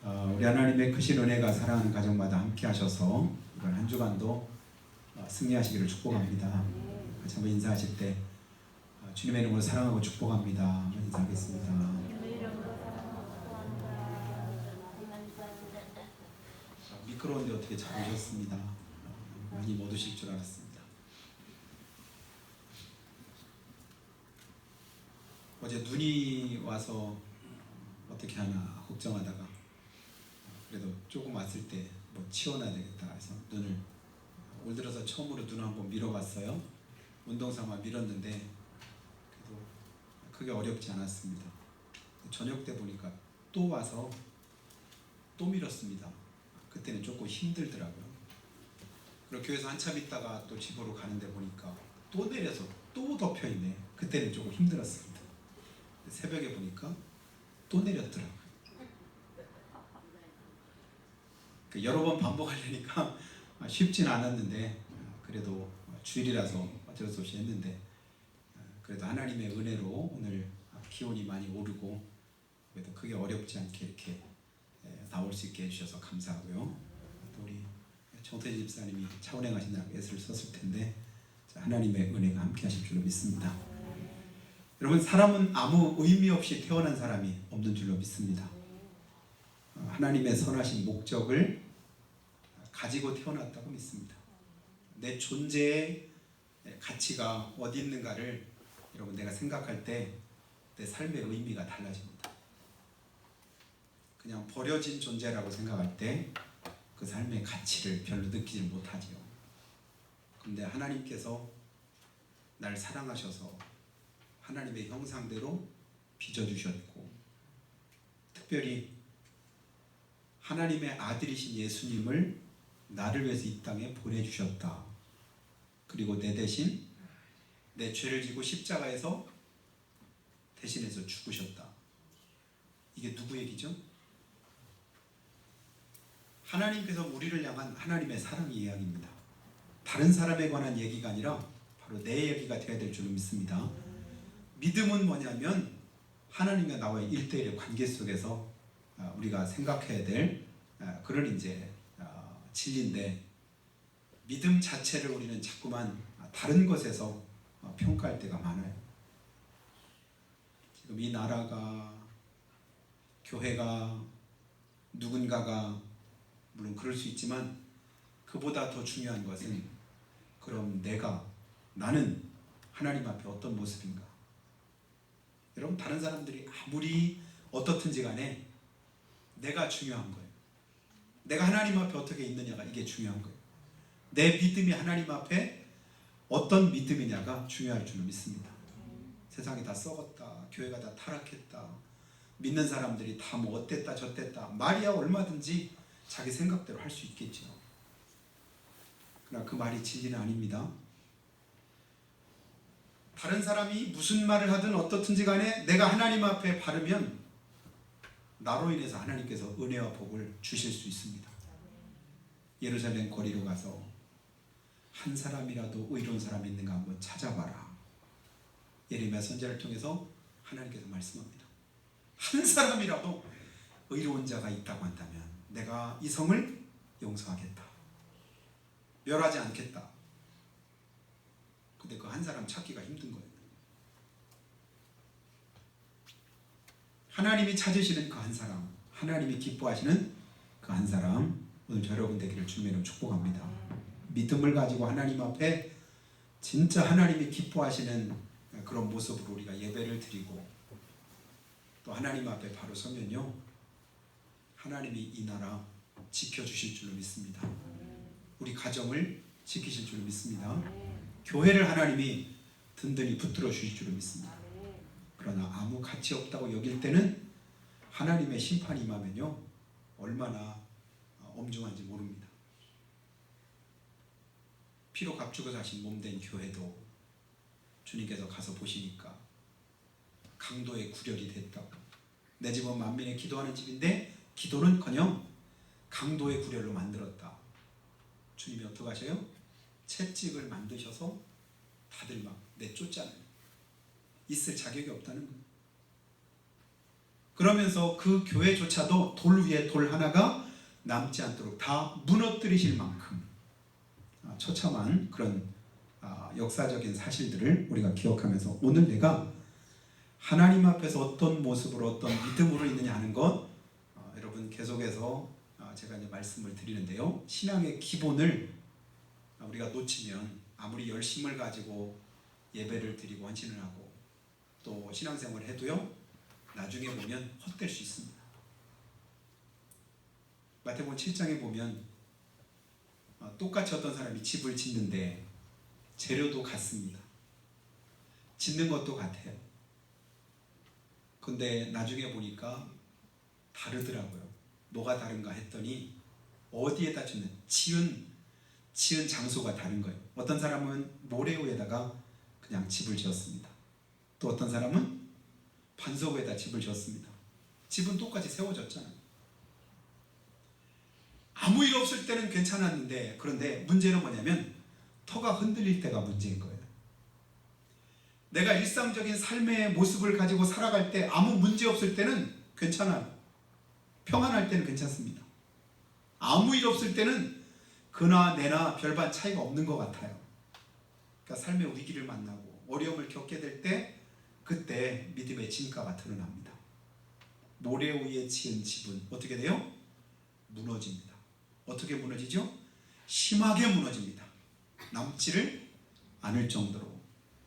우리 하나님의 크신 은혜가 사랑하는 가정마다 함께 하셔서 이번 한 주간도 승리하시기를 축복합니다. 같이 한번 인사하실 때 주님의 이름으로 사랑하고 축복합니다. 인사하겠습니다. 미끄러운데 어떻게 잘 오셨습니다. 많이 못 오실 줄 알았습니다. 어제 눈이 와서 어떻게 하나 걱정하다가 그래도 조금 왔을 때 뭐 치워놔야 되겠다 해서 눈을 올 들어서 처음으로 눈을 한번 밀어봤어요. 운동삼아 밀었는데 그래도 크게 어렵지 않았습니다. 저녁 때 보니까 또 와서 또 밀었습니다. 그때는 조금 힘들더라고요. 그리고 교회에서 한참 있다가 또 집으로 가는데 보니까 또 내려서 또 덮여있네. 그때는 조금 힘들었습니다. 새벽에 보니까 또 내렸더라고요. 여러 번 반복하려니까 쉽진 않았는데 그래도 주일이라서 어쩔 수 없이 했는데 그래도 하나님의 은혜로 오늘 기온이 많이 오르고 그래도 크게 어렵지 않게 이렇게 나올 수 있게 해주셔서 감사하고요. 또 우리 정태진 집사님이 차운행하시느라고 애를 썼을 텐데 하나님의 은혜가 함께 하실 줄로 믿습니다. 여러분, 사람은 아무 의미 없이 태어난 사람이 없는 줄로 믿습니다. 하나님의 선하신 목적을 가지고 태어났다고 믿습니다. 내 존재의 가치가 어디 있는가를 여러분 내가 생각할 때 내 삶의 의미가 달라집니다. 그냥 버려진 존재라고 생각할 때 그 삶의 가치를 별로 느끼지 못하지요. 그런데 하나님께서 날 사랑하셔서 하나님의 형상대로 빚어주셨고 특별히 하나님의 아들이신 예수님을 나를 위해서 이 땅에 보내주셨다. 그리고 내 대신 내 죄를 지고 십자가에서 대신해서 죽으셨다. 이게 누구 얘기죠? 하나님께서 우리를 향한 하나님의 사랑의 이야기입니다. 다른 사람에 관한 얘기가 아니라 바로 내 얘기가 되어야 될 줄로 믿습니다. 믿음은 뭐냐면 하나님과 나와의 1대1의 관계 속에서 우리가 생각해야 될 그런 이제 진리인데 믿음 자체를 우리는 자꾸만 다른 것에서 평가할 때가 많아요. 지금 이 나라가, 교회가, 누군가가 물론 그럴 수 있지만 그보다 더 중요한 것은 그럼 나는 하나님 앞에 어떤 모습인가? 여러분, 다른 사람들이 아무리 어떻든지 간에 내가 중요한 거예요. 내가 하나님 앞에 어떻게 있느냐가 이게 중요한 거예요. 내 믿음이 하나님 앞에 어떤 믿음이냐가 중요할 줄로 믿습니다. 세상이 다 썩었다, 교회가 다 타락했다, 믿는 사람들이 다 뭐 어땠다 저땠다 말이야 얼마든지 자기 생각대로 할 수 있겠죠. 그러나 그 말이 진리는 아닙니다. 다른 사람이 무슨 말을 하든 어떻든지 간에 내가 하나님 앞에 바르면 나로 인해서 하나님께서 은혜와 복을 주실 수 있습니다. 예루살렘 거리로 가서 한 사람이라도 의로운 사람이 있는가 한번 찾아봐라. 예레미야 선지자를 통해서 하나님께서 말씀합니다. 한 사람이라도 의로운 자가 있다고 한다면 내가 이 성을 용서하겠다. 멸하지 않겠다. 근데 그 한 사람 찾기가 힘든 거예요. 하나님이 찾으시는 그 한 사람, 하나님이 기뻐하시는 그 한 사람, 오늘 여러분 되기를 주님으로 축복합니다. 믿음을 가지고 하나님 앞에 진짜 하나님이 기뻐하시는 그런 모습으로 우리가 예배를 드리고 또 하나님 앞에 바로 서면요, 하나님이 이 나라 지켜주실 줄로 믿습니다. 우리 가정을 지키실 줄로 믿습니다. 교회를 하나님이 든든히 붙들어 주실 줄로 믿습니다. 그러나 아무 가치 없다고 여길 때는 하나님의 심판이 임하면요 얼마나 엄중한지 모릅니다. 피로 값주고 사신 몸된 교회도 주님께서 가서 보시니까 강도의 구렬이 됐다고. 내 집은 만민의 기도하는 집인데 기도는커녕 강도의 구렬로 만들었다. 주님이 어떻게 하셔요? 채찍을 만드셔서 다들 막 내쫓잖아요. 있을 자격이 없다는 거예요. 그러면서 그 교회조차도 돌 위에 돌 하나가 남지 않도록 다 무너뜨리실 만큼 처참한 그런 역사적인 사실들을 우리가 기억하면서 오늘 내가 하나님 앞에서 어떤 모습으로 어떤 믿음으로 있느냐 하는 것 여러분 계속해서 제가 이제 말씀을 드리는데요. 신앙의 기본을 우리가 놓치면 아무리 열심을 가지고 예배를 드리고 헌신을 하고 또 신앙생활을 해도요. 나중에 보면 헛될 수 있습니다. 마태복음 7장에 보면 똑같이 어떤 사람이 집을 짓는데 재료도 같습니다. 짓는 것도 같아요. 근데 나중에 보니까 다르더라고요. 뭐가 다른가 했더니 어디에다 짓는 지은 장소가 다른 거예요. 어떤 사람은 모래 위에다가 그냥 집을 지었습니다. 또 어떤 사람은 반석 위에다 집을 지었습니다. 집은 똑같이 세워졌잖아요. 아무 일 없을 때는 괜찮았는데 그런데 문제는 뭐냐면 터가 흔들릴 때가 문제인 거예요. 내가 일상적인 삶의 모습을 가지고 살아갈 때 아무 문제 없을 때는 괜찮아요. 평안할 때는 괜찮습니다. 아무 일 없을 때는 그나 내나 별반 차이가 없는 것 같아요. 그러니까 삶의 위기를 만나고 어려움을 겪게 될 때 그때 믿음의 진가가 드러납니다. 모래 위에 지은 집은 어떻게 돼요? 무너집니다. 어떻게 무너지죠? 심하게 무너집니다. 남지를 않을 정도로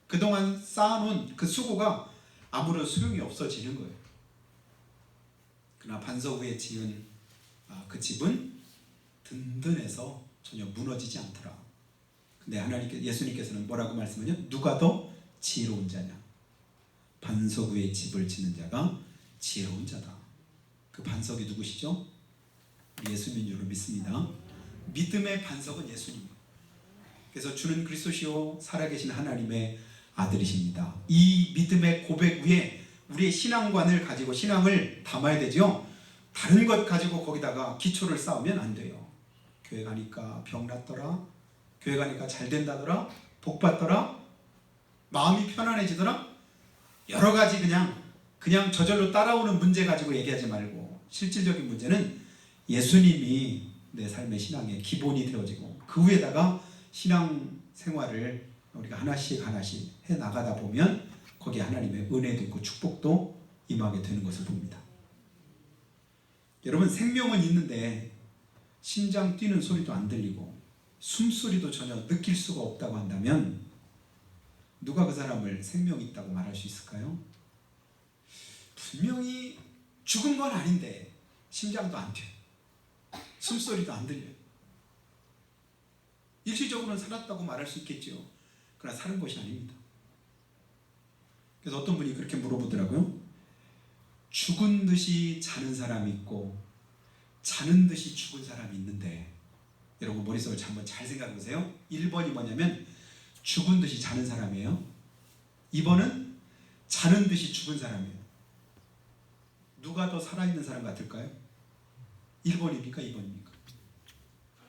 그동안 쌓아놓은 그 수고가 아무런 소용이 없어지는 거예요. 그러나 반석 위에 지은 그 집은 든든해서 전혀 무너지지 않더라. 근데 예수님께서는 뭐라고 말씀하냐? 누가 더 지혜로운 자냐? 반석 위에 집을 짓는 자가 지혜로운 자다. 그 반석이 누구시죠? 예수님인 줄 믿습니다. 믿음의 반석은 예수님. 그래서 주는 그리스도시요 살아계신 하나님의 아들이십니다. 이 믿음의 고백 위에 우리의 신앙관을 가지고 신앙을 담아야 되죠. 다른 것 가지고 거기다가 기초를 쌓으면 안 돼요. 교회 가니까 병 났더라, 교회 가니까 잘 된다더라, 복 받더라, 마음이 편안해지더라, 여러 가지 그냥 저절로 따라오는 문제 가지고 얘기하지 말고 실질적인 문제는 예수님이 내 삶의 신앙의 기본이 되어지고 그 위에다가 신앙 생활을 우리가 하나씩 해 나가다 보면 거기에 하나님의 은혜도 있고 축복도 임하게 되는 것을 봅니다. 여러분 생명은 있는데 심장 뛰는 소리도 안 들리고 숨소리도 전혀 느낄 수가 없다고 한다면 누가 그 사람을 생명이 있다고 말할 수 있을까요? 분명히 죽은 건 아닌데 심장도 안 뛰어요. 숨소리도 안 들려요. 일시적으로는 살았다고 말할 수 있겠죠. 그러나 사는 것이 아닙니다. 그래서 어떤 분이 그렇게 물어보더라고요. 죽은 듯이 자는 사람이 있고 자는 듯이 죽은 사람이 있는데 여러분 머릿속을 한번 잘 생각해 보세요. 1번이 뭐냐면 죽은 듯이 자는 사람이에요. 2번은 자는 듯이 죽은 사람이에요. 누가 더 살아있는 사람 같을까요? 1번입니까? 2번입니까?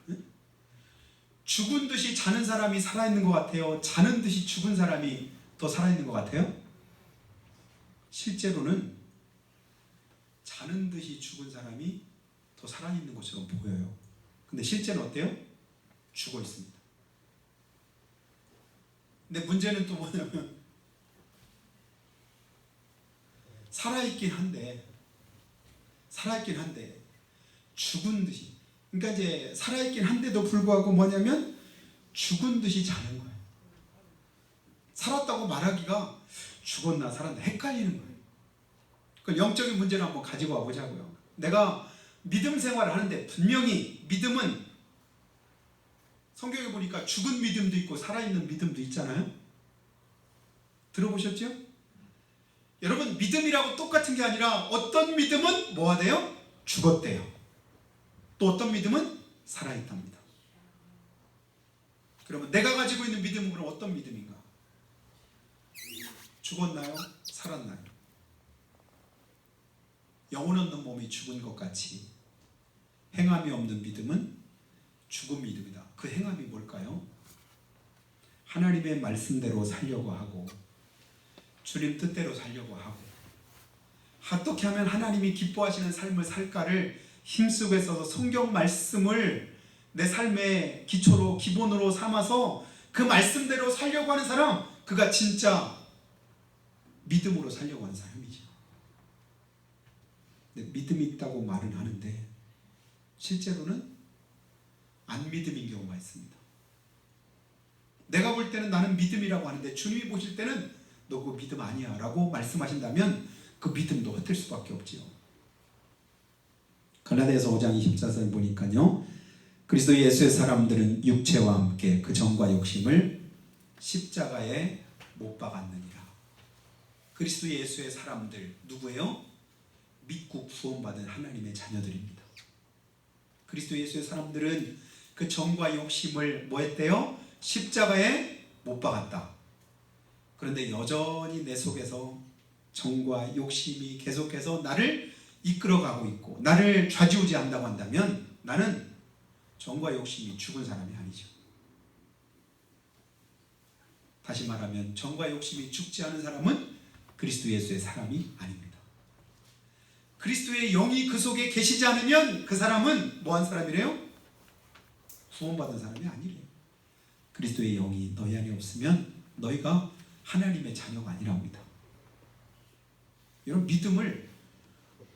네? 죽은 듯이 자는 사람이 살아있는 것 같아요? 자는 듯이 죽은 사람이 더 살아있는 것 같아요? 실제로는 자는 듯이 죽은 사람이 더 살아있는 것처럼 보여요. 근데 실제는 어때요? 죽어 있습니다. 근데 문제는 또 뭐냐면 살아있긴 한데 죽은 듯이, 그러니까 이제 살아있긴 한데도 불구하고 뭐냐면 죽은 듯이 자는 거예요. 살았다고 말하기가 죽었나 살았나 헷갈리는 거예요. 그 영적인 문제를 한번 가지고 와보자고요. 내가 믿음 생활을 하는데 분명히 믿음은 성경에 보니까 죽은 믿음도 있고 살아있는 믿음도 있잖아요. 들어보셨죠? 여러분 믿음이라고 똑같은 게 아니라 어떤 믿음은 뭐가 돼요? 죽었대요. 또 어떤 믿음은 살아있답니다. 그러면 내가 가지고 있는 믿음은 그럼 어떤 믿음인가? 죽었나요? 살았나요? 영혼 없는 몸이 죽은 것 같이 행함이 없는 믿음은 죽은 믿음이다. 그 행함이 뭘까요? 하나님의 말씀대로 살려고 하고 주님 뜻대로 살려고 하고 어떻게 하면 하나님이 기뻐하시는 삶을 살까를 힘쓰고 있어서 성경 말씀을 내 삶의 기초로 기본으로 삼아서 그 말씀대로 살려고 하는 사람, 그가 진짜 믿음으로 살려고 하는 사람이죠. 믿음이 있다고 말은 하는데 실제로는 안 믿음인 경우가 있습니다. 내가 볼 때는 나는 믿음이라고 하는데 주님이 보실 때는 너 그거 믿음 아니야 라고 말씀하신다면 그 믿음도 헛될 수밖에 없지요. 갈라디아서 5장 24절 보니까요, 그리스도 예수의 사람들은 육체와 함께 그 정과 욕심을 십자가에 못 박았느니라. 그리스도 예수의 사람들 누구예요? 믿고 구원받은 하나님의 자녀들입니다. 그리스도 예수의 사람들은 그 정과 욕심을 뭐 했대요? 십자가에 못 박았다. 그런데 여전히 내 속에서 정과 욕심이 계속해서 나를 이끌어가고 있고 나를 좌지우지한다고 한다면 나는 정과 욕심이 죽은 사람이 아니죠. 다시 말하면 정과 욕심이 죽지 않은 사람은 그리스도 예수의 사람이 아닙니다. 그리스도의 영이 그 속에 계시지 않으면 그 사람은 뭐한 사람이래요? 구원받은 사람이 아니래요. 그리스도의 영이 너희 안에 없으면 너희가 하나님의 자녀가 아니랍니다. 이런 믿음을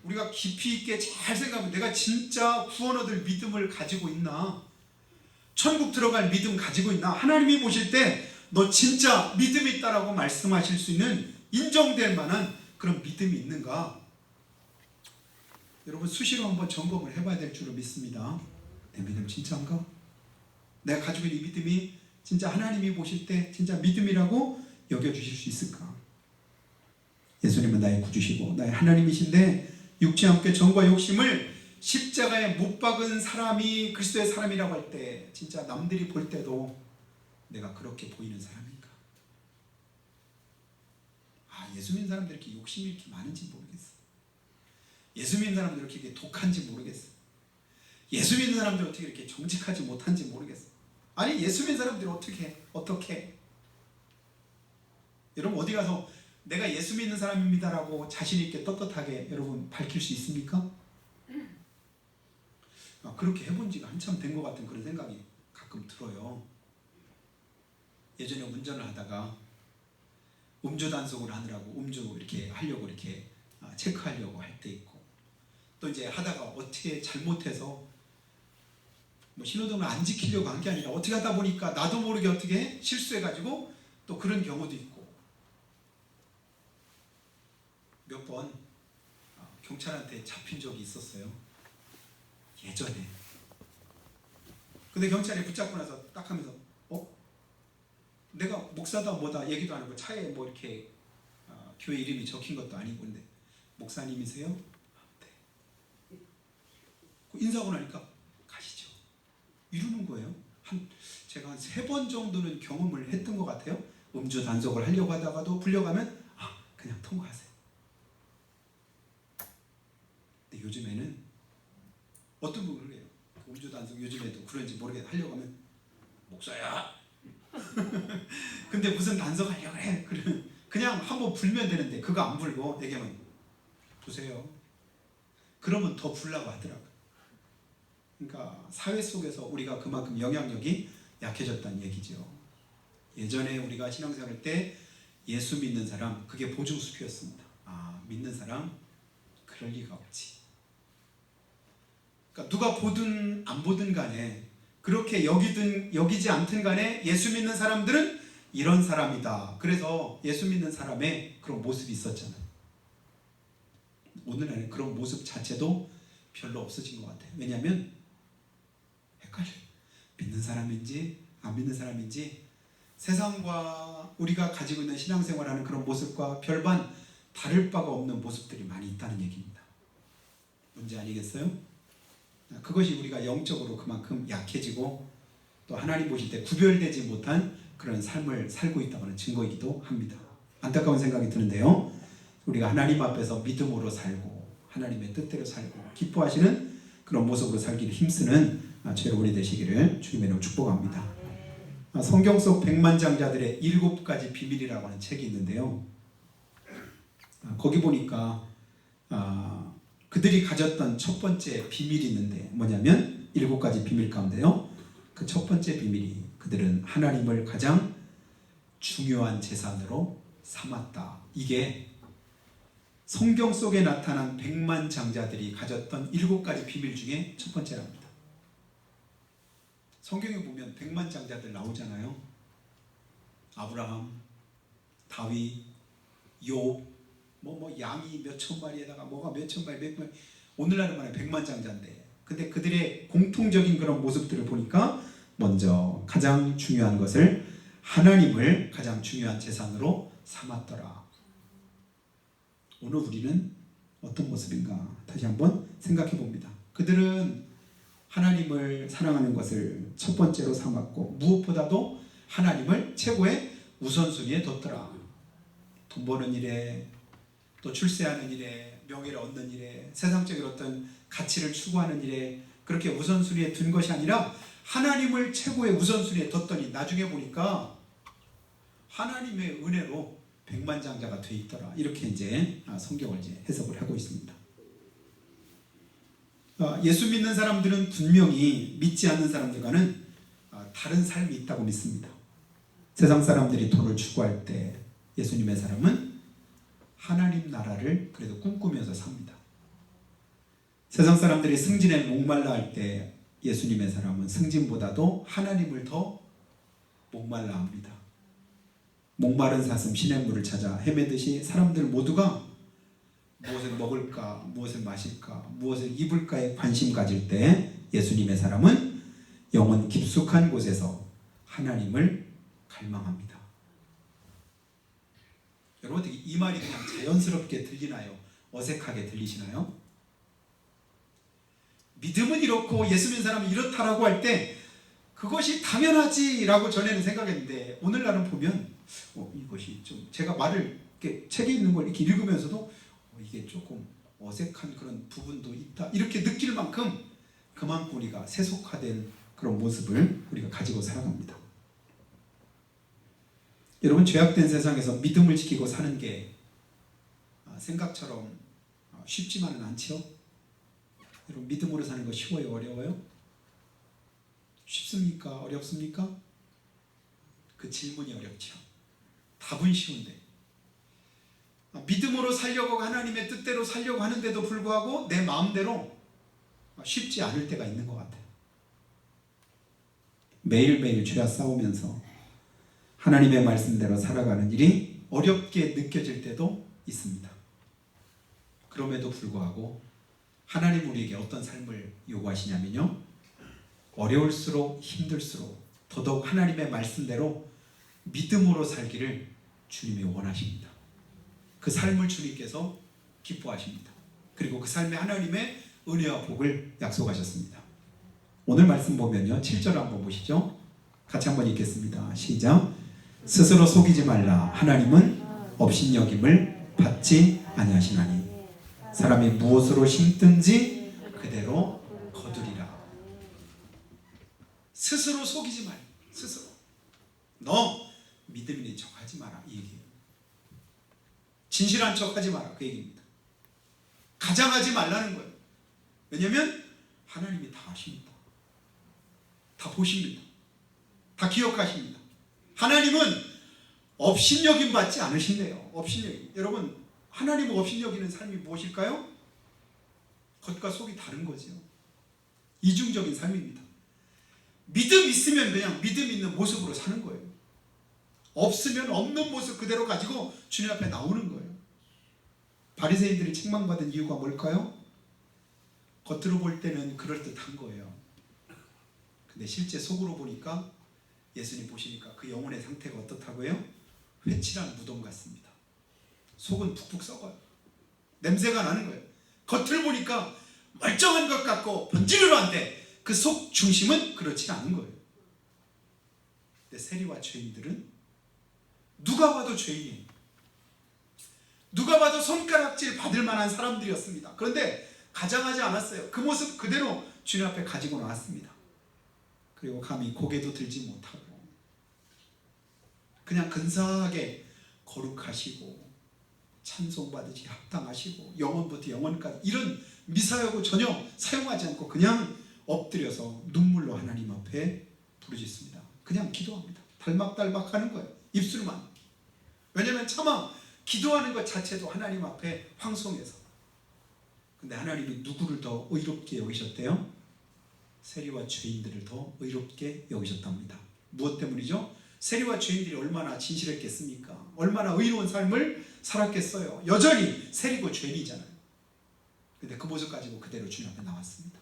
우리가 깊이 있게 잘 생각하면 내가 진짜 구원 얻을 믿음을 가지고 있나? 천국 들어갈 믿음 가지고 있나? 하나님이 보실 때 너 진짜 믿음이 있다라고 말씀하실 수 있는 인정될 만한 그런 믿음이 있는가? 여러분 수시로 한번 점검을 해봐야 될 줄로 믿습니다. 내 믿음 진짜인가? 내가 가지고 있는 이 믿음이 진짜 하나님이 보실 때 진짜 믿음이라고 여겨주실 수 있을까? 예수님은 나의 구주시고 나의 하나님이신데 육체와 함께 정과 욕심을 십자가에 못 박은 사람이 그리스도의 사람이라고 할 때 진짜 남들이 볼 때도 내가 그렇게 보이는 사람인가? 예수 믿는 사람들이 이렇게 욕심이 이렇게 많은지 모르겠어. 예수 믿는 사람들이 이렇게 독한지 모르겠어. 예수 믿는 사람들이 어떻게 이렇게 정직하지 못한지 모르겠어. 아니 예수 믿는 사람들이 어떻게 여러분 어디 가서 내가 예수 믿는 사람입니다라고 자신 있게 떳떳하게 여러분 밝힐 수 있습니까? 그렇게 해본 지가 한참 된 것 같은 그런 생각이 가끔 들어요. 예전에 운전을 하다가 음주 단속을 하느라고 음주 이렇게 하려고 이렇게 체크하려고 할 때 있고, 또 이제 하다가 어떻게 잘못해서 뭐 신호등을 안 지키려고 한 게 아니라 어떻게 하다 보니까 나도 모르게 어떻게 실수해가지고 또 그런 경우도 있고, 몇 번 경찰한테 잡힌 적이 있었어요. 예전에. 근데 경찰이 붙잡고 나서 딱 하면서 내가 목사다 뭐다 얘기도 안 하고 차에 뭐 이렇게 교회 이름이 적힌 것도 아니고, 근데 목사님이세요? 네. 인사하고 나니까 가시죠. 이러는 거예요. 제가 한 3번 정도는 경험을 했던 것 같아요. 음주 단속을 하려고 하다가도 불려가면 그냥 통과하세요. 근데 요즘에는 어떤 분은 그래요. 음주 단속 요즘에도 그런지 모르겠는데 하려고 하면 목사야. 근데 무슨 단속하려고 해. 그냥 한번 불면 되는데 그거 안 불고 얘기하면 보세요. 그러면 더 불라고 하더라고요. 그러니까 사회 속에서 우리가 그만큼 영향력이 약해졌다는 얘기죠. 예전에 우리가 신앙생활 때 예수 믿는 사람 그게 보증수표였습니다. 믿는 사람 그럴 리가 없지. 그러니까 누가 보든 안 보든 간에 그렇게 여기든 여기지 않든 간에 예수 믿는 사람들은 이런 사람이다. 그래서 예수 믿는 사람의 그런 모습이 있었잖아요. 오늘날은 그런 모습 자체도 별로 없어진 것 같아요. 왜냐하면 헷갈려요. 믿는 사람인지 안 믿는 사람인지 세상과 우리가 가지고 있는 신앙생활하는 그런 모습과 별반 다를 바가 없는 모습들이 많이 있다는 얘기입니다. 문제 아니겠어요? 그것이 우리가 영적으로 그만큼 약해지고 또 하나님 보실 때 구별되지 못한 그런 삶을 살고 있다고 하는 증거이기도 합니다. 안타까운 생각이 드는데요. 우리가 하나님 앞에서 믿음으로 살고 하나님의 뜻대로 살고 기뻐하시는 그런 모습으로 살기를 힘쓰는 저 여러분이 되시기를 주님의 이름으로 축복합니다. 성경 속 백만장자들의 7가지 비밀이라고 하는 책이 있는데요. 거기 보니까 그들이 가졌던 첫 번째 비밀이 있는데 뭐냐면 7가지 비밀 가운데요. 그 첫 번째 비밀이 그들은 하나님을 가장 중요한 재산으로 삼았다. 이게 성경 속에 나타난 백만장자들이 가졌던 7가지 비밀 중에 첫 번째랍니다. 성경에 보면 백만장자들 나오잖아요. 아브라함, 다윗, 욥, 양이 몇천 마리에다가 뭐가 몇천 마리, 몇 마리. 오늘날은 말해 백만장자인데, 근데 그들의 공통적인 그런 모습들을 보니까 먼저 가장 중요한 것을 하나님을 가장 중요한 재산으로 삼았더라. 오늘 우리는 어떤 모습인가 다시 한번 생각해 봅니다. 그들은 하나님을 사랑하는 것을 첫 번째로 삼았고 무엇보다도 하나님을 최고의 우선순위에 뒀더라. 돈 버는 일에, 또 출세하는 일에, 명예를 얻는 일에, 세상적인 어떤 가치를 추구하는 일에 그렇게 우선순위에 둔 것이 아니라 하나님을 최고의 우선순위에 뒀더니 나중에 보니까 하나님의 은혜로 백만장자가 돼 있더라. 이렇게 이제 성경을 이제 해석을 하고 있습니다. 예수 믿는 사람들은 분명히 믿지 않는 사람들과는 다른 삶이 있다고 믿습니다. 세상 사람들이 돈을 추구할 때 예수님의 사람은 하나님 나라를 그래도 꿈꾸면서 삽니다. 세상 사람들이 승진에 목말라 할 때 예수님의 사람은 승진보다도 하나님을 더 목말라 합니다. 목마른 사슴 시냇물을 찾아 헤매듯이 사람들 모두가 무엇을 먹을까, 무엇을 마실까, 무엇을 입을까에 관심 가질 때 예수님의 사람은 영혼 깊숙한 곳에서 하나님을 갈망합니다. 여러분 어떻게 이 말이 그냥 자연스럽게 들리나요? 어색하게 들리시나요? 믿음은 이렇고 예수 믿는 사람은 이렇다라고 할 때 그것이 당연하지라고 전에는 생각했는데 오늘날은 보면 이것이 좀 제가 말을 이렇게 책에 있는 걸 이렇게 읽으면서도 이게 조금 어색한 그런 부분도 있다 이렇게 느낄 만큼 그만큼 우리가 세속화된 그런 모습을 우리가 가지고 살아갑니다. 여러분 죄악된 세상에서 믿음을 지키고 사는 게 생각처럼 쉽지만은 않죠. 여러분 믿음으로 사는 거 쉬워요? 어려워요? 쉽습니까? 어렵습니까? 그 질문이 어렵죠. 답은 쉬운데 믿음으로 살려고 하나님의 뜻대로 살려고 하는데도 불구하고 내 마음대로 쉽지 않을 때가 있는 것 같아요. 매일매일 죄와 싸우면서 하나님의 말씀대로 살아가는 일이 어렵게 느껴질 때도 있습니다. 그럼에도 불구하고 하나님 우리에게 어떤 삶을 요구하시냐면요, 어려울수록 힘들수록 더더욱 하나님의 말씀대로 믿음으로 살기를 주님이 원하십니다. 그 삶을 주님께서 기뻐하십니다. 그리고 그 삶에 하나님의 은혜와 복을 약속하셨습니다. 오늘 말씀 보면요 7절 한번 보시죠. 같이 한번 읽겠습니다. 시작. 스스로 속이지 말라. 하나님은 업신여김을 받지 아니하시나니 사람이 무엇으로 심든지 그대로 거두리라. 스스로 속이지 말라. 스스로 너 믿음 있는 척하지 마라 이 얘기예요. 진실한 척하지 마라 그 얘기입니다. 가장하지 말라는 거예요. 왜냐하면 하나님이 다 아십니다. 다 보십니다. 다 기억하십니다. 하나님은 업신여김 받지 않으신대요. 업신여김. 여러분 하나님을 업신여기는 삶이 무엇일까요? 겉과 속이 다른 거죠. 이중적인 삶입니다. 믿음 있으면 그냥 믿음 있는 모습으로 사는 거예요. 없으면 없는 모습 그대로 가지고 주님 앞에 나오는 거예요. 바리새인들이 책망받은 이유가 뭘까요? 겉으로 볼 때는 그럴듯한 거예요. 근데 실제 속으로 보니까 예수님 보시니까 그 영혼의 상태가 어떻다고요? 회칠한 무덤 같습니다. 속은 푹푹 썩어요. 냄새가 나는 거예요. 겉을 보니까 멀쩡한 것 같고 번지르르한데 그 속 중심은 그렇지 않은 거예요. 근데 세리와 죄인들은 누가 봐도 죄인이에요. 누가 봐도 손가락질 받을 만한 사람들이었습니다. 그런데 가장하지 않았어요. 그 모습 그대로 주님 앞에 가지고 나왔습니다. 그리고 감히 고개도 들지 못하고 그냥 근사하게 거룩하시고 찬송받으시 합당하시고 영원부터 영원까지 이런 미사여구 전혀 사용하지 않고 그냥 엎드려서 눈물로 하나님 앞에 부르짖습니다. 그냥 기도합니다. 달막달막 하는 거예요. 입술만. 왜냐하면 차마 기도하는 것 자체도 하나님 앞에 황송해서. 근데 하나님이 누구를 더 의롭게 여기셨대요? 세리와 죄인들을 더 의롭게 여기셨답니다. 무엇 때문이죠? 세리와 죄인들이 얼마나 진실했겠습니까? 얼마나 의로운 삶을 살았겠어요? 여전히 세리고 죄인이잖아요. 근데 그 모습 가지고 그대로 주님 앞에 나왔습니다.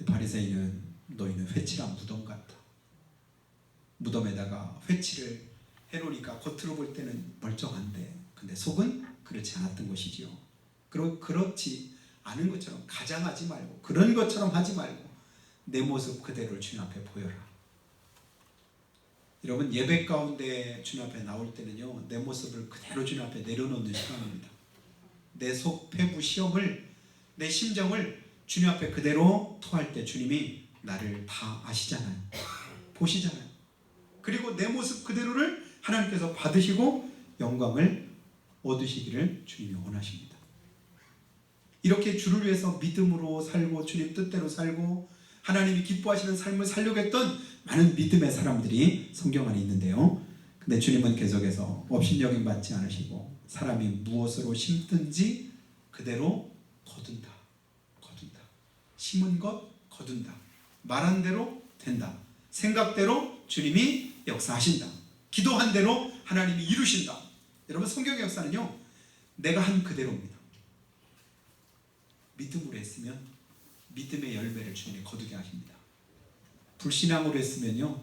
바리새인은 너희는 회칠한 무덤 같다. 무덤에다가 회칠을 해놓으니까 겉으로 볼 때는 멀쩡한데 근데 속은 그렇지 않았던 것이지요. 그렇지 않은 것처럼 가장하지 말고 그런 것처럼 하지 말고 내 모습 그대로를 주님 앞에 보여라. 여러분 예배 가운데 주님 앞에 나올 때는요 내 모습을 그대로 주님 앞에 내려놓는 시간입니다. 내 속 폐부 시험을 내 심정을 주님 앞에 그대로 토할 때 주님이 나를 다 아시잖아요. 보시잖아요. 그리고 내 모습 그대로를 하나님께서 받으시고 영광을 얻으시기를 주님이 원하십니다. 이렇게 주를 위해서 믿음으로 살고 주님 뜻대로 살고 하나님이 기뻐하시는 삶을 살려고 했던 많은 믿음의 사람들이 성경 안에 있는데요. 근데 주님은 계속해서 업신여김 받지 않으시고 사람이 무엇으로 심든지 그대로 거둔다. 심은 것 거둔다. 말한 대로 된다. 생각대로 주님이 역사하신다. 기도한 대로 하나님이 이루신다. 여러분 성경의 역사는요 내가 한 그대로입니다. 믿음으로 했으면 믿음의 열매를 주님이 거두게 하십니다. 불신앙으로 했으면요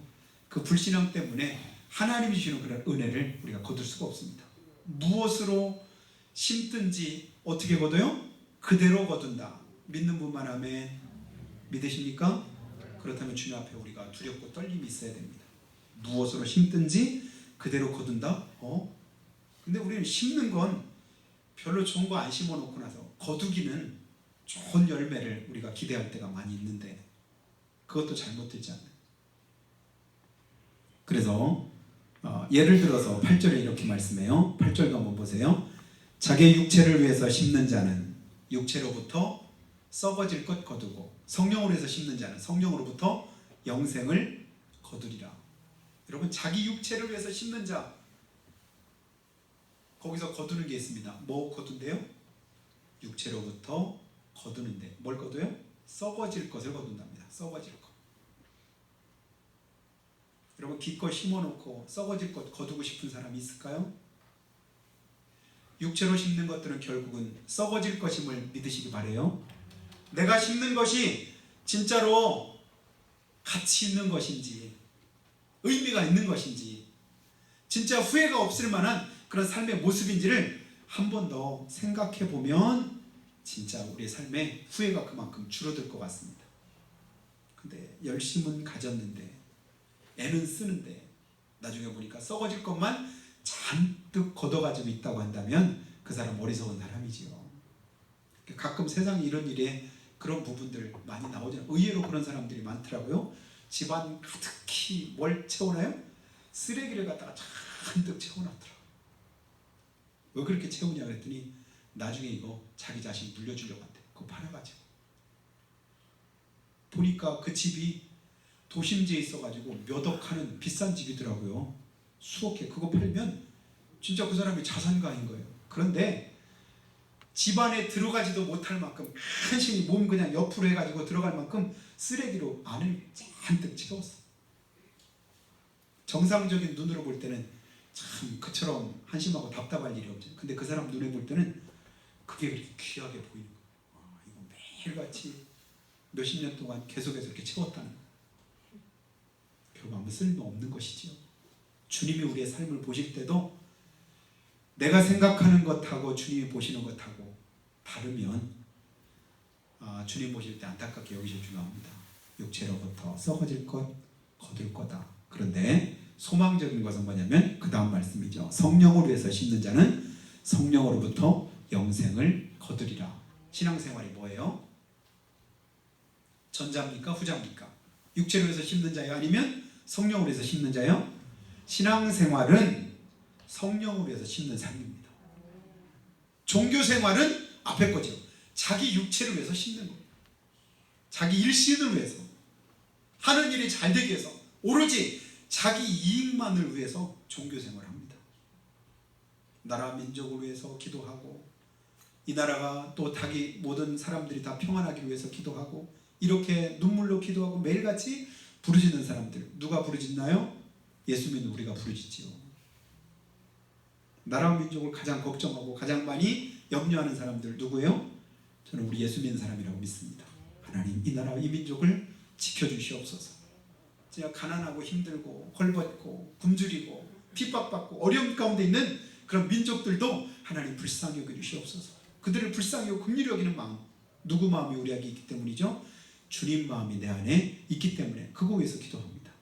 그 불신앙 때문에 하나님이 주시는 그런 은혜를 우리가 거둘 수가 없습니다. 무엇으로 심든지 어떻게 거둬요? 그대로 거둔다. 믿는 분만 아멘. 믿으십니까? 그렇다면 주님 앞에 우리가 두렵고 떨림이 있어야 됩니다. 무엇으로 심든지 그대로 거둔다? 근데 우리는 심는 건 별로 좋은 거 안 심어놓고 나서 거두기는 좋은 열매를 우리가 기대할 때가 많이 있는데 그것도 잘못되지 않나요? 그래서 예를 들어서 8절에 이렇게 말씀해요. 8절도 한번 보세요. 자기의 육체를 위해서 심는 자는 육체로부터 썩어질 것 거두고 성령으로 해서 심는 자는 성령으로부터 영생을 거두리라. 여러분 자기 육체를 위해서 심는 자 거기서 거두는 게 있습니다. 뭐 거둔대요? 육체로부터 거두는데 뭘 거둬요? 썩어질 것을 거둔답니다. 썩어질 것. 여러분 기껏 심어놓고 썩어질 것 거두고 싶은 사람이 있을까요? 육체로 심는 것들은 결국은 썩어질 것임을 믿으시기 바라요. 내가 심는 것이 진짜로 가치 있는 것인지 의미가 있는 것인지 진짜 후회가 없을 만한 그런 삶의 모습인지를 한 번 더 생각해 보면 진짜 우리의 삶에 후회가 그만큼 줄어들 것 같습니다. 근데 열심은 가졌는데 애는 쓰는데 나중에 보니까 썩어질 것만 잔뜩 걷어가지고 있다고 한다면 그 사람 어리석은 사람이지요. 가끔 세상에 이런 일에 그런 부분들 많이 나오잖아요. 의외로 그런 사람들이 많더라고요. 집안 가득히 뭘 채우나요? 쓰레기를 갖다가 잔뜩 채워놨더라고요. 왜 그렇게 채우냐 그랬더니 나중에 이거 자기 자신 물려주려고 한대. 그거 팔아가지고. 보니까 그 집이 도심지에 있어가지고 몇 억 하는 비싼 집이더라고요. 수억 개. 그거 팔면 진짜 그 사람이 자산가인 거예요. 그런데 집안에 들어가지도 못할 만큼 한신이 몸 그냥 옆으로 해가지고 들어갈 만큼 쓰레기로 안을 잔뜩 채웠어. 정상적인 눈으로 볼 때는 참 그처럼 한심하고 답답할 일이 없죠. 근데 그 사람 눈에 볼 때는 그게 그렇게 귀하게 보이는 거예요. 이거 매일같이 몇십 년 동안 계속해서 이렇게 채웠다는 거예요. 결국 아무 쓸모 없는 것이지요. 주님이 우리의 삶을 보실 때도 내가 생각하는 것하고 주님이 보시는 것하고 다르면 주님 보실 때 안타깝게 여기실 줄 압니다. 육체로부터 썩어질 것 거둘 거다. 그런데 소망적인 것은 뭐냐면 그 다음 말씀이죠. 성령으로 위해서 심는 자는 성령으로부터 영생을 거두리라. 신앙생활이 뭐예요? 전자입니까? 후자입니까? 육체로 해서 심는 자예요? 아니면 성령으로 해서 심는 자예요? 신앙생활은 성령으로 해서 심는 삶입니다. 종교 생활은 앞에 거죠. 자기 육체를 위해서 심는 거예요. 자기 일신을 위해서, 하는 일이 잘 되기 위해서, 오로지 자기 이익만을 위해서 종교 생활을 합니다. 나라 민족을 위해서 기도하고, 이 나라가 또 자기 모든 사람들이 다 평안하기 위해서 기도하고, 이렇게 눈물로 기도하고 매일같이 부르짖는 사람들, 누가 부르짖나요? 예수 믿는 우리가 부르짖지요. 나라와 민족을 가장 걱정하고 가장 많이 염려하는 사람들 누구예요? 저는 우리 예수 믿는 사람이라고 믿습니다. 하나님, 이 나라와 이 민족을 지켜주시옵소서. 제가 가난하고 힘들고 헐벗고 굶주리고 핍박받고 어려움 가운데 있는 그런 민족들도 하나님 불쌍히 여겨주시옵소서. 그들을 불쌍히 여기고 긍휼히 여기는 마음, 누구 마음이 우리에게 있기 때문이죠? 주님 마음이 내 안에 있기 때문에 그거 위해서 기도합니다.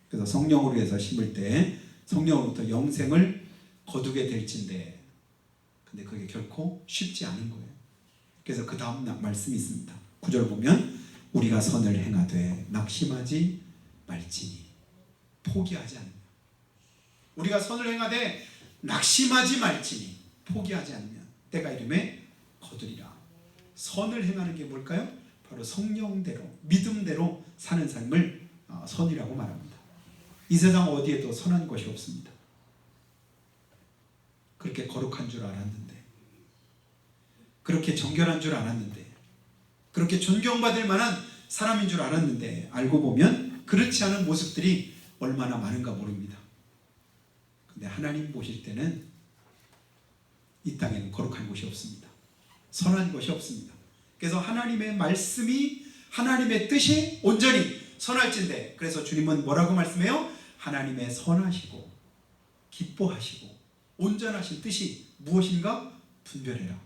그래서 성령으로 해서 심을 때 성령으로부터 영생을 거두게 될진데, 근데 그게 결코 쉽지 않은 거예요. 그래서 그 다음 말씀이 있습니다. 9절 보면 우리가 선을 행하되 낙심하지 말지니, 포기하지 않으면, 우리가 선을 행하되 낙심하지 말지니, 포기하지 않으면 때가 이름에 거두리라. 선을 행하는 게 뭘까요? 바로 성령대로, 믿음대로 사는 삶을 선이라고 말합니다. 이 세상 어디에도 선한 것이 없습니다. 그렇게 거룩한 줄 알았는데, 그렇게 정결한 줄 알았는데, 그렇게 존경받을 만한 사람인 줄 알았는데, 알고 보면 그렇지 않은 모습들이 얼마나 많은가 모릅니다. 근데 하나님 보실 때는 이 땅에는 거룩한 곳이 없습니다. 선한 것이 없습니다. 그래서 하나님의 말씀이, 하나님의 뜻이 온전히 선할진대, 그래서 주님은 뭐라고 말씀해요? 하나님의 선하시고 기뻐하시고 온전하신 뜻이 무엇인가 분별해라.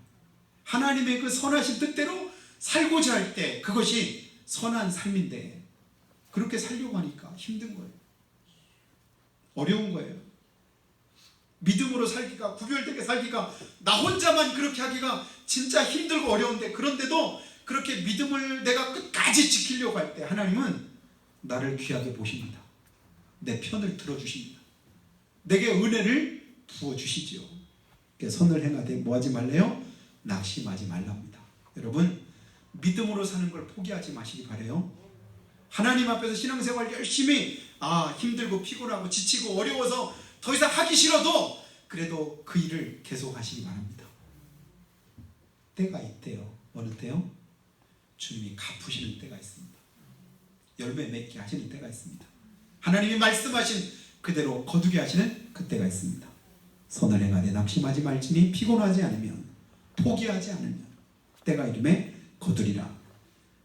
하나님의 그 선하신 뜻대로 살고자 할 때 그것이 선한 삶인데, 그렇게 살려고 하니까 힘든 거예요. 어려운 거예요. 믿음으로 살기가, 구별되게 살기가, 나 혼자만 그렇게 하기가 진짜 힘들고 어려운데, 그런데도 그렇게 믿음을 내가 끝까지 지키려고 할 때 하나님은 나를 귀하게 보십니다. 내 편을 들어주십니다. 내게 은혜를 부어주시지요. 선을 행하되 뭐하지 말래요? 낙심하지 말랍니다. 여러분, 믿음으로 사는 걸 포기하지 마시기 바래요. 하나님 앞에서 신앙생활 열심히, 힘들고 피곤하고 지치고 어려워서 더 이상 하기 싫어도 그래도 그 일을 계속 하시기 바랍니다. 때가 있대요. 어느 때요? 주님이 갚으시는 때가 있습니다. 열매 맺게 하시는 때가 있습니다. 하나님이 말씀하신 그대로 거두게 하시는 그때가 있습니다. 선을 행하되 낙심하지 말지니 피곤하지 않으면, 포기하지 않으면 때가 이름에 거두리라.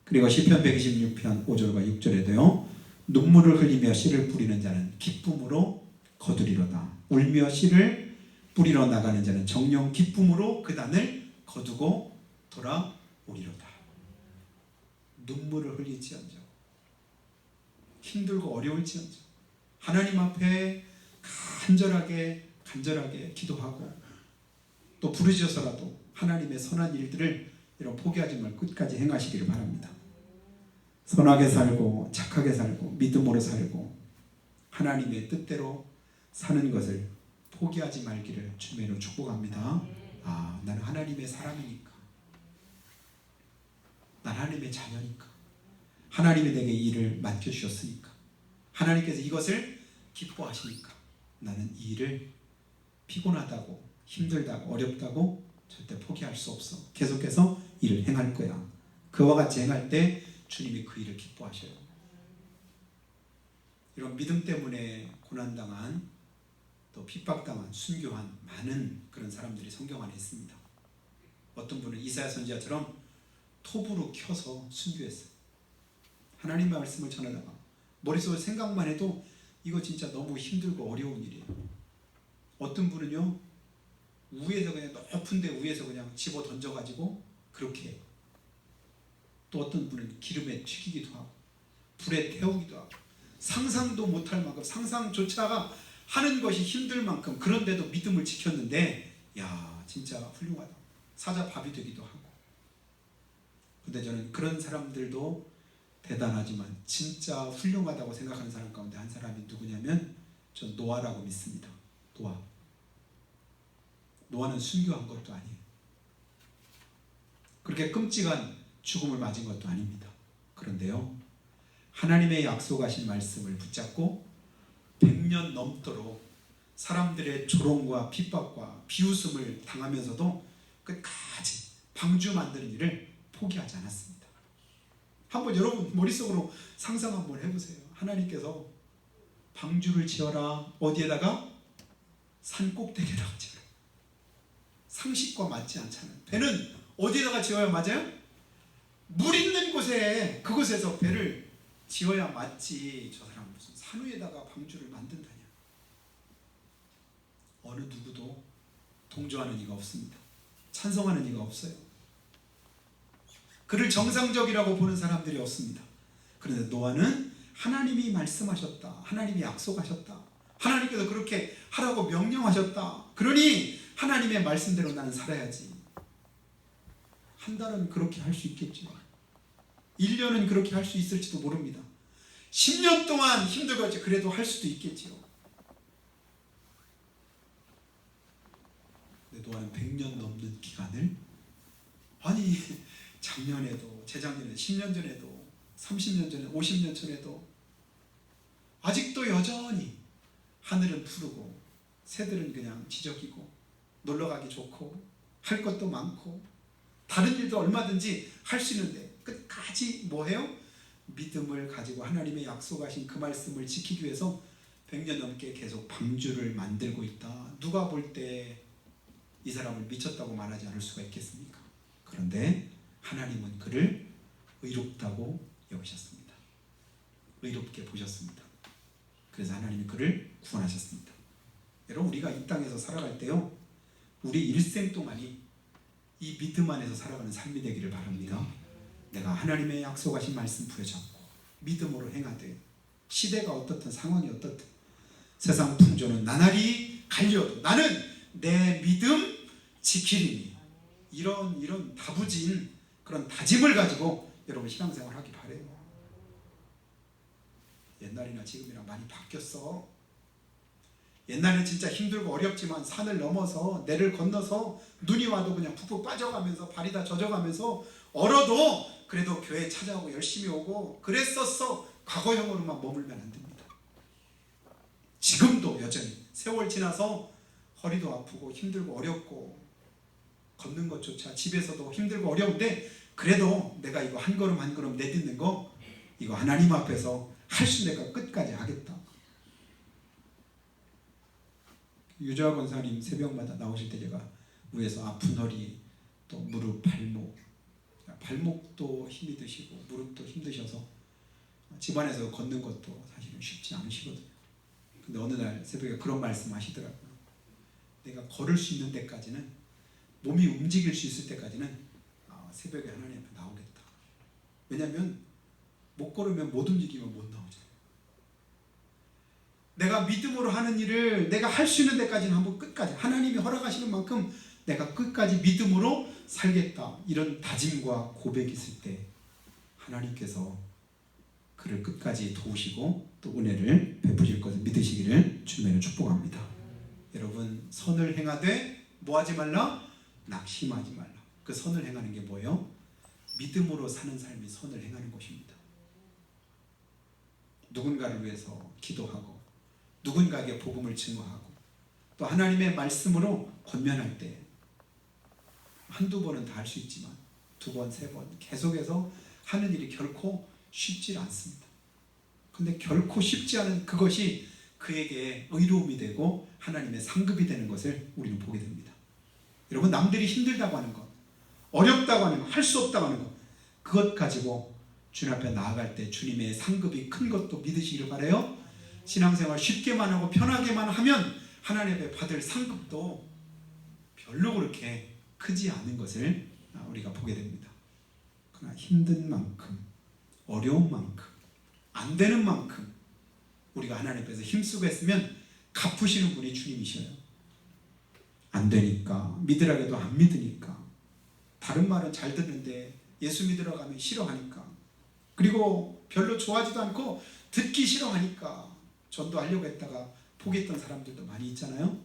그리고 시편 126편 5절과 6절에도요, 눈물을 흘리며 씨를 뿌리는 자는 기쁨으로 거두리로다. 울며 씨를 뿌리러 나가는 자는 정녕 기쁨으로 그 단을 거두고 돌아오리로다. 눈물을 흘릴지언정, 힘들고 어려울지언정 하나님 앞에 간절하게 기도하고 또 부르짖어서라도 하나님의 선한 일들을 이런 포기하지 말고 끝까지 행하시기를 바랍니다. 선하게 살고 착하게 살고 믿음으로 살고 하나님의 뜻대로 사는 것을 포기하지 말기를 주님으로 축복합니다. 나는 하나님의 사람이니까, 난 하나님의 자녀니까, 하나님이 내게 이 일을 맡겨주셨으니까, 하나님께서 이것을 기뻐하시니까 나는 이 일을 피곤하다고 힘들다고 어렵다고 절대 포기할 수 없어. 계속해서 일을 행할 거야. 그와 같이 행할 때 주님이 그 일을 기뻐하셔요. 이런 믿음 때문에 고난당한, 또 핍박당한, 순교한 많은 그런 사람들이 성경 안에 있습니다. 어떤 분은 이사야 선지자처럼 톱으로 켜서 순교했어요. 하나님의 말씀을 전하다가 머릿속에 생각만 해도 이거 진짜 너무 힘들고 어려운 일이에요. 어떤 분은요, 위에서 그냥 높은데 위에서 그냥 집어 던져가지고 그렇게 해요. 또 어떤 분은 기름에 튀기기도 하고 불에 태우기도 하고 상상도 못할 만큼, 상상조차가 하는 것이 힘들 만큼, 그런데도 믿음을 지켰는데 진짜 훌륭하다. 사자밥이 되기도 하고. 근데 저는 그런 사람들도 대단하지만 진짜 훌륭하다고 생각하는 사람 가운데 한 사람이 누구냐면 전 노아라고 믿습니다. 노아. 노아는 순교한 것도 아니에요. 그렇게 끔찍한 죽음을 맞은 것도 아닙니다. 그런데요, 하나님의 약속하신 말씀을 붙잡고 100년 넘도록 사람들의 조롱과 핍박과 비웃음을 당하면서도 끝까지 방주 만드는 일을 포기하지 않았습니다. 한번 여러분 머릿속으로 상상 한번 해보세요. 하나님께서 방주를 지어라. 어디에다가? 산 꼭대기에다가 지어라. 상식과 맞지 않잖아요. 배는 어디에다가 지어야 맞아요? 물 있는 곳에, 그곳에서 배를 지어야 맞지. 저 사람 무슨 산 위에다가 방주를 만든다냐. 어느 누구도 동조하는 이가 없습니다. 찬성하는 이가 없어요. 그를 정상적이라고 보는 사람들이 없습니다. 그런데 노아는 하나님이 말씀하셨다. 하나님이 약속하셨다. 하나님께서 그렇게 하라고 명령하셨다. 그러니 하나님의 말씀대로 나는 살아야지. 한 달은 그렇게 할 수 있겠죠. 1년은 그렇게 할 수 있을지도 모릅니다. 10년 동안 힘들겠지. 그래도 할 수도 있겠지요. 근데 노아는 100년 넘는 기간을, 아니 작년에도, 재작년에도, 10년 전에도, 30년 전에, 50년 전에도 아직도 여전히 하늘은 푸르고 새들은 그냥 지저귀고 놀러가기 좋고 할 것도 많고 다른 일도 얼마든지 할 수 있는데 끝까지 뭐해요? 믿음을 가지고 하나님의 약속하신 그 말씀을 지키기 위해서 100년 넘게 계속 방주를 만들고 있다. 누가 볼 때 이 사람을 미쳤다고 말하지 않을 수가 있겠습니까? 그런데 하나님은 그를 의롭다고 여기셨습니다. 의롭게 보셨습니다. 그래서 하나님이 그를 구원하셨습니다. 여러분, 우리가 이 땅에서 살아갈 때요, 우리 일생 동안이 이 믿음 안에서 살아가는 삶이 되기를 바랍니다. 내가 하나님의 약속하신 말씀 부여잡고 믿음으로 행하되 시대가 어떻든 상황이 어떻든 세상 풍조는 나날이 갈려도 나는 내 믿음 지키리니, 이런 다부진 그런 다짐을 가지고 여러분 신앙생활 하기 바래요. 옛날이나 지금이랑 많이 바뀌었어. 옛날엔 진짜 힘들고 어렵지만 산을 넘어서 내를 건너서 눈이 와도 그냥 푹푹 빠져가면서 발이 다 젖어가면서 얼어도 그래도 교회 찾아오고 열심히 오고 그랬었어. 과거형으로만 머물면 안 됩니다. 지금도 여전히 세월 지나서 허리도 아프고 힘들고 어렵고 걷는 것조차 집에서도 힘들고 어려운데 그래도 내가 이거 한 걸음 한 걸음 내딛는 거, 이거 하나님 앞에서 할 수 있는 내가 끝까지 하겠다. 유저하 권사님 새벽마다 나오실 때 제가 위에서 아픈 허리, 또 무릎, 발목도 힘이 드시고 무릎도 힘드셔서 집안에서 걷는 것도 사실은 쉽지 않으시거든요. 근데 어느 날 새벽에 그런 말씀 하시더라고요. 내가 걸을 수 있는 데까지는, 몸이 움직일 수 있을 때까지는 새벽에 하나님 앞에 나오겠다. 왜냐하면 못 걸으면 못 움직이면 못 나오잖아요. 내가 믿음으로 하는 일을 내가 할 수 있는 데까지는 한번 끝까지, 하나님이 허락하시는 만큼 내가 끝까지 믿음으로 살겠다. 이런 다짐과 고백이 있을 때 하나님께서 그를 끝까지 도우시고 또 은혜를 베푸실 것을 믿으시기를 주님으로 축복합니다. 여러분, 선을 행하되 뭐하지 말라? 낙심하지 말라. 그 선을 행하는 게 뭐예요? 믿음으로 사는 삶이 선을 행하는 것입니다. 누군가를 위해서 기도하고 누군가에게 복음을 증거하고 또 하나님의 말씀으로 권면할 때 한두 번은 다 할 수 있지만 두 번, 세 번 계속해서 하는 일이 결코 쉽지 않습니다. 근데 결코 쉽지 않은 그것이 그에게 의로움이 되고 하나님의 상급이 되는 것을 우리는 보게 됩니다. 여러분, 남들이 힘들다고 하는 것, 어렵다고 하는 것, 할 수 없다고 하는 것, 그것 가지고 주님 앞에 나아갈 때 주님의 상급이 큰 것도 믿으시기를 바라요. 신앙생활 쉽게만 하고 편하게만 하면 하나님 앞에 받을 상급도 별로 그렇게 크지 않은 것을 우리가 보게 됩니다. 그러나 힘든 만큼, 어려운 만큼, 안 되는 만큼 우리가 하나님 앞에서 힘쓰고 했으면 갚으시는 분이 주님이셔요. 안 되니까, 믿으라고 안 믿으니까, 다른 말은 잘 듣는데 예수 믿으러 가면 싫어하니까, 그리고 별로 좋아하지도 않고 듣기 싫어하니까 전도하려고 했다가 포기했던 사람들도 많이 있잖아요.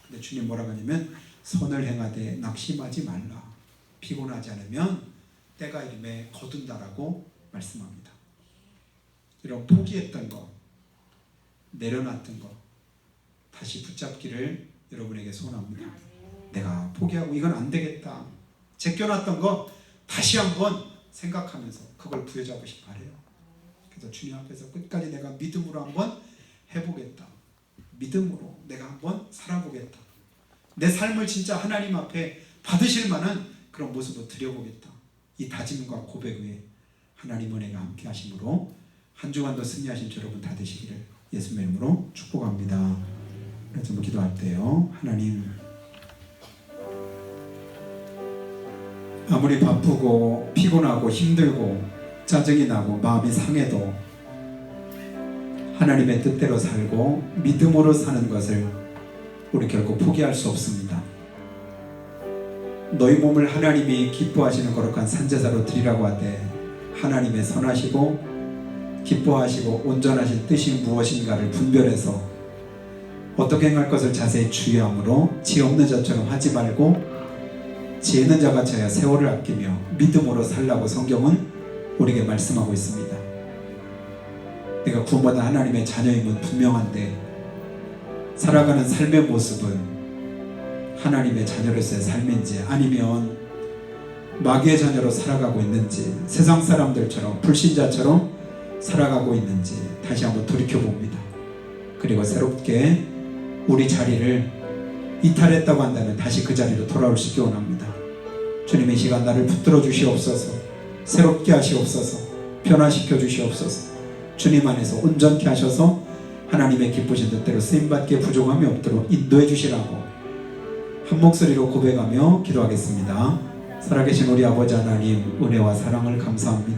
근데 주님 뭐라고 하냐면 선을 행하되 낙심하지 말라. 피곤하지 않으면 때가 이름에 거둔다라고 말씀합니다. 이런 포기했던 거, 내려놨던 거 다시 붙잡기를 여러분에게 소원합니다. 내가 포기하고 이건 안 되겠다. 제껴놨던 거 다시 한번 생각하면서 그걸 부여잡으시기 바래요. 그래서 주님 앞에서 끝까지 내가 믿음으로 한번 해보겠다. 믿음으로 내가 한번 살아보겠다. 내 삶을 진짜 하나님 앞에 받으실 만한 그런 모습으로 드려보겠다. 이 다짐과 고백 위에 하나님 은혜가 함께 하심으로 한 주간도 승리하신 여러분 다 되시기를 예수님의 이름으로 축복합니다. 그래서 기도할 때요. 하나님, 아무리 바쁘고 피곤하고 힘들고 짜증이 나고 마음이 상해도 하나님의 뜻대로 살고 믿음으로 사는 것을 우리 결코 포기할 수 없습니다. 너희 몸을 하나님이 기뻐하시는 거룩한 산제사로 드리라고 하되 하나님의 선하시고 기뻐하시고 온전하신 뜻이 무엇인가를 분별해서 어떻게 행할 것을 자세히 주의함으로 지혜 없는 자처럼 하지 말고 지혜 있는 자가 자야 세월을 아끼며 믿음으로 살라고 성경은 우리에게 말씀하고 있습니다. 내가 구원받은 하나님의 자녀임은 분명한데 살아가는 삶의 모습은 하나님의 자녀로서의 삶인지 아니면 마귀의 자녀로 살아가고 있는지 세상 사람들처럼 불신자처럼 살아가고 있는지 다시 한번 돌이켜봅니다. 그리고 새롭게 우리 자리를 이탈했다고 한다면 다시 그 자리로 돌아올 수 있기 원합니다. 주님, 이 시간 나를 붙들어 주시옵소서. 새롭게 하시옵소서. 변화시켜 주시옵소서. 주님 안에서 온전케 하셔서 하나님의 기쁘신 뜻대로 쓰임받기에 부족함이 없도록 인도해 주시라고 한 목소리로 고백하며 기도하겠습니다. 살아계신 우리 아버지 하나님, 은혜와 사랑을 감사합니다.